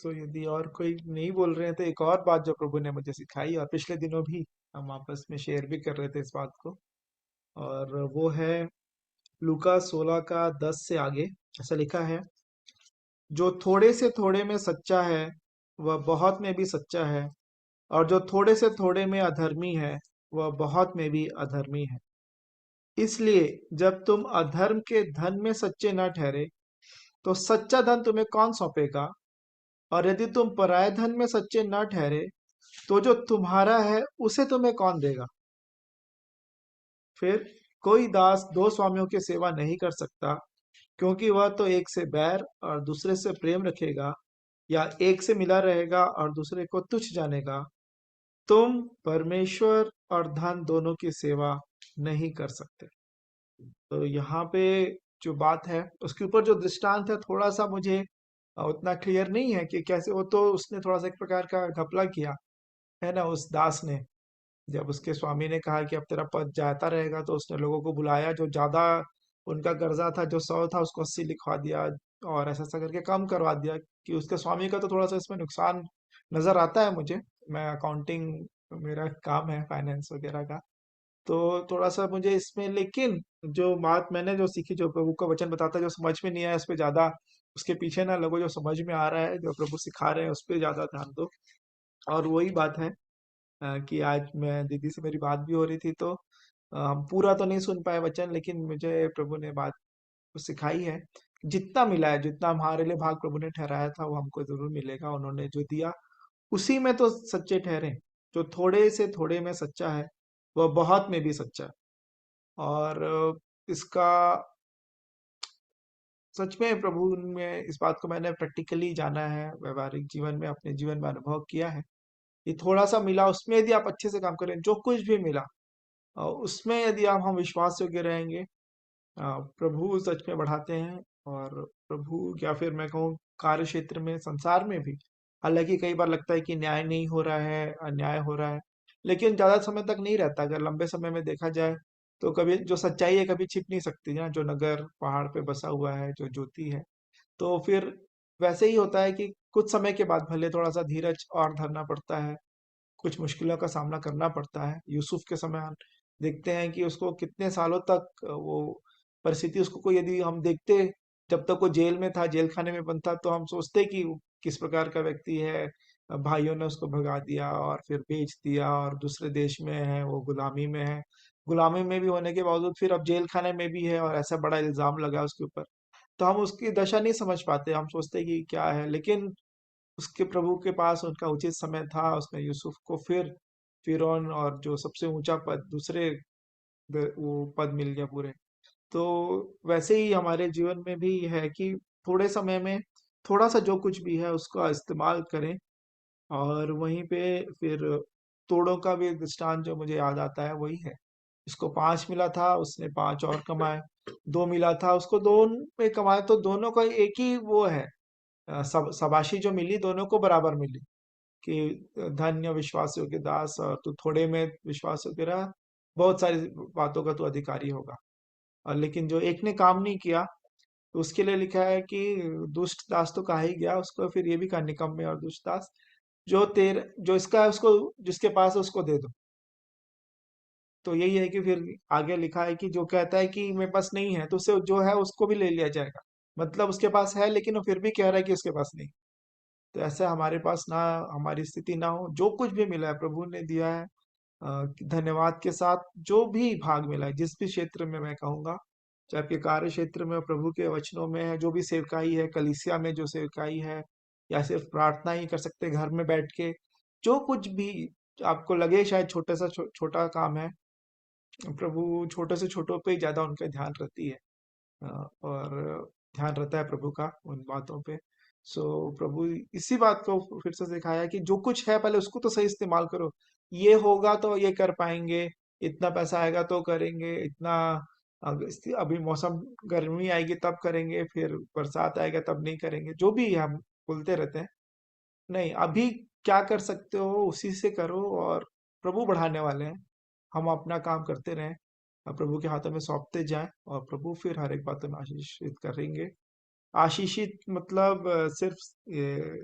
तो यदि और कोई नहीं बोल रहे हैं तो एक और बात जो प्रभु ने मुझे सिखाई, और पिछले दिनों भी हम आपस में शेयर भी कर रहे थे इस बात को, और वो है लूका 16 का 10 से आगे। ऐसा लिखा है, जो थोड़े से थोड़े में सच्चा है वह बहुत में भी सच्चा है, और जो थोड़े से थोड़े में अधर्मी है वह बहुत में भी अधर्मी है। इसलिए जब तुम अधर्म के धन में सच्चे न ठहरे तो सच्चा धन तुम्हें कौन सौंपेगा? और यदि तुम पराये धन में सच्चे न ठहरे तो जो तुम्हारा है उसे तुम्हें कौन देगा? फिर कोई दास दो स्वामियों की सेवा नहीं कर सकता, क्योंकि वह तो एक से बैर और दूसरे से प्रेम रखेगा, या एक से मिला रहेगा और दूसरे को तुच्छ जानेगा। तुम परमेश्वर और धन दोनों की सेवा नहीं कर सकते। तो यहाँ पे जो बात है उसके ऊपर जो दृष्टांत है, थोड़ा सा मुझे उतना क्लियर नहीं है कि कैसे। वो तो उसने थोड़ा सा एक प्रकार का घपला किया है ना, उस दास ने। जब उसके स्वामी ने कहा कि अब तेरा पद जाता रहेगा, तो उसने लोगों को बुलाया, जो ज्यादा उनका कर्जा था, जो 100 था उसको 80 लिखवा दिया, और ऐसा ऐसा करके कम करवा दिया। कि उसके स्वामी का तो थोड़ा सा इसमें नुकसान नजर आता है मुझे। मैं अकाउंटिंग, मेरा काम है फाइनेंस वगैरह का, तो थोड़ा सा मुझे इसमें, लेकिन जो बात मैंने जो सीखी, जो प्रभु का वचन बताता है, जो समझ में नहीं आया उस पर ज्यादा, उसके पीछे ना लगो, जो समझ में आ रहा है, जो प्रभु सिखा रहे हैं उस पर ज्यादा ध्यान दो। और वही बात है कि आज मैं दीदी से मेरी बात भी हो रही थी, तो हम पूरा तो नहीं सुन पाए वचन, लेकिन मुझे प्रभु ने बात सिखाई है। जितना मिला है, जितना हमारे लिए भाग प्रभु ने ठहराया था, वो हमको जरूर मिलेगा। उन्होंने जो दिया उसी में तो सच्चे ठहरे। जो थोड़े से थोड़े में सच्चा है वह बहुत में भी सच्चा है। और इसका सच में प्रभु में इस बात को मैंने प्रैक्टिकली जाना है, व्यवहारिक जीवन में, अपने जीवन में अनुभव किया है। ये थोड़ा सा मिला, उसमें यदि आप अच्छे से काम करें, जो कुछ भी मिला उसमें यदि आप हम विश्वास योग्य रहेंगे, प्रभु सच में बढ़ाते हैं। और प्रभु, या फिर मैं कहूँ कार्य क्षेत्र में, संसार में भी, हालांकि कई बार लगता है कि न्याय नहीं हो रहा है, अन्याय हो रहा है, लेकिन ज्यादा समय तक नहीं रहता। अगर लंबे समय में देखा जाए तो कभी जो सच्चाई है कभी छिप नहीं सकती ना, जो नगर पहाड़ पे बसा हुआ है, जो ज्योति है। तो फिर वैसे ही होता है कि कुछ समय के बाद भले थोड़ा सा धीरज और धरना पड़ता है, कुछ मुश्किलों का सामना करना पड़ता है। यूसुफ के समय हम देखते हैं कि उसको कितने सालों तक वो परिस्थिति, उसको कोई यदि हम देखते, जब तक वो जेल में था, जेल खाने में बंद था, तो हम सोचते कि वो किस प्रकार का व्यक्ति है। भाइयों ने उसको भगा दिया और फिर बेच दिया, और दूसरे देश में है, वो गुलामी में है। गुलामी में भी होने के बावजूद फिर अब जेल खाने में भी है, और ऐसा बड़ा इल्जाम लगा उसके ऊपर। तो हम उसकी दशा नहीं समझ पाते, हम सोचते कि क्या है, लेकिन उसके प्रभु के पास उनका उचित समय था। उसने यूसुफ को फिर फिरौन और जो सबसे ऊंचा पद, दूसरे वो पद मिल गया पूरे। तो वैसे ही हमारे जीवन में भी है कि थोड़े समय में थोड़ा सा जो कुछ भी है उसका इस्तेमाल करें। और वहीं पे फिर तोड़ों का भी दृष्टांत जो मुझे याद आता है वही है। इसको 5 मिला था, उसने 5 और कमाए। 2 मिला था, उसको 2 में कमाए, तो दोनों का एक ही वो है। शाबाशी जो मिली दोनों को बराबर मिली, कि धन्य विश्वास योग्य दास, और तू थोड़े में विश्वास योग्य रहा, बहुत सारी बातों का तू अधिकारी होगा। और लेकिन जो एक ने काम नहीं किया, तो उसके लिए लिखा है कि दुष्ट दास तो कहा ही गया, उसको फिर ये भी कहा, निकम्मे और दुष्ट दास, जो इसका है उसको, जिसके पास है उसको दे दो। तो यही है कि फिर आगे लिखा है कि जो कहता है कि मेरे पास नहीं है, तो उसे जो है उसको भी ले लिया जाएगा। मतलब उसके पास है, लेकिन वो फिर भी कह रहा है कि उसके पास नहीं। तो ऐसा हमारे पास ना, हमारी स्थिति ना हो। जो कुछ भी मिला है प्रभु ने दिया है, धन्यवाद के साथ जो भी भाग मिला है, जिस भी क्षेत्र में, मैं कहूँगा, चाहे आपके कार्य क्षेत्र में, प्रभु के वचनों में है, जो भी सेवकाई है, कलीसिया में जो सेवकाई है, या सिर्फ प्रार्थना ही कर सकते हैं घर में बैठ के, जो कुछ भी आपको लगे शायद छोटा सा छोटा काम है, प्रभु छोटे से छोटों पे ही ज्यादा उनका ध्यान रहती है। और ध्यान रहता है प्रभु का उन बातों पे। सो प्रभु इसी बात को फिर से सिखाया कि जो कुछ है पहले उसको तो सही इस्तेमाल करो। ये होगा तो ये कर पाएंगे, इतना पैसा आएगा तो करेंगे, इतना अभी मौसम गर्मी आएगी तब करेंगे, फिर बरसात आएगा तब नहीं करेंगे, जो भी हम बोलते रहते हैं। नहीं, अभी क्या कर सकते हो उसी से करो, और प्रभु बढ़ाने वाले हैं। हम अपना काम करते रहें, प्रभु के हाथों में सौंपते जाएं, और प्रभु फिर हर एक बातों में आशीषित करेंगे। आशीषित मतलब सिर्फ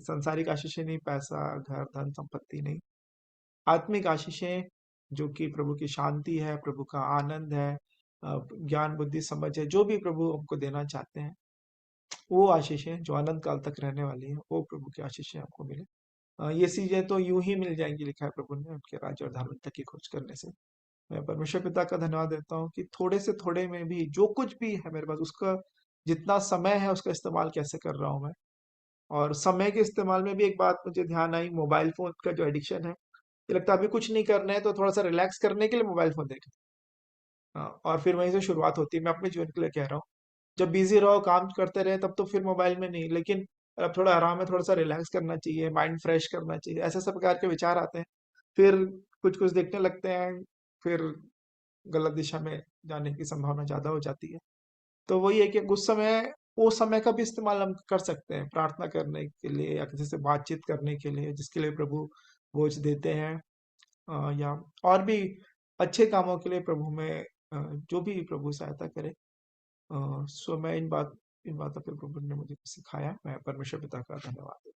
सांसारिक आशीषें नहीं, पैसा, घर, धन, संपत्ति नहीं, आत्मिक आशीषें, जो कि प्रभु की शांति है, प्रभु का आनंद है, ज्ञान बुद्धि समझ है, जो भी प्रभु हमको देना चाहते हैं, वो आशीषें जो अनंत काल तक रहने वाली है, वो प्रभु की आशीषें हमको मिले। ये चीजें तो यूं ही मिल जाएंगी, लिखा है प्रभु ने, उनके राज्य और धार्मिकता की खोज करने से। मैं परमेश्वर पिता का धन्यवाद देता हूँ कि थोड़े से थोड़े में भी जो कुछ भी है मेरे पास, उसका जितना समय है उसका इस्तेमाल कैसे कर रहा हूँ मैं। और समय के इस्तेमाल में भी एक बात मुझे ध्यान आई, मोबाइल फोन का जो एडिक्शन है, ये लगता है अभी कुछ नहीं करना है तो थोड़ा सा रिलैक्स करने के लिए मोबाइल फोन देखें। और फिर वहीं से शुरुआत होती है, मैं अपने जीवन के लिए कह रहा हूँ। जब बिजी रहो, काम करते रहे, तब तो फिर मोबाइल में नहीं, लेकिन अब थोड़ा आराम है, थोड़ा सा रिलैक्स करना चाहिए, माइंड फ्रेश करना चाहिए, ऐसे सब प्रकार के विचार आते हैं। फिर कुछ कुछ देखने लगते हैं, फिर गलत दिशा में जाने की संभावना ज्यादा हो जाती है। तो वही है कि उस समय, वो समय का भी इस्तेमाल हम कर सकते हैं प्रार्थना करने के लिए, या किसी से बातचीत करने के लिए जिसके लिए प्रभु बोझ देते हैं, या और भी अच्छे कामों के लिए प्रभु में, जो भी प्रभु सहायता करे। सो मैं इन बातों पर प्रभु ने मुझे सिखाया। मैं परमेश्वर पिता का धन्यवाद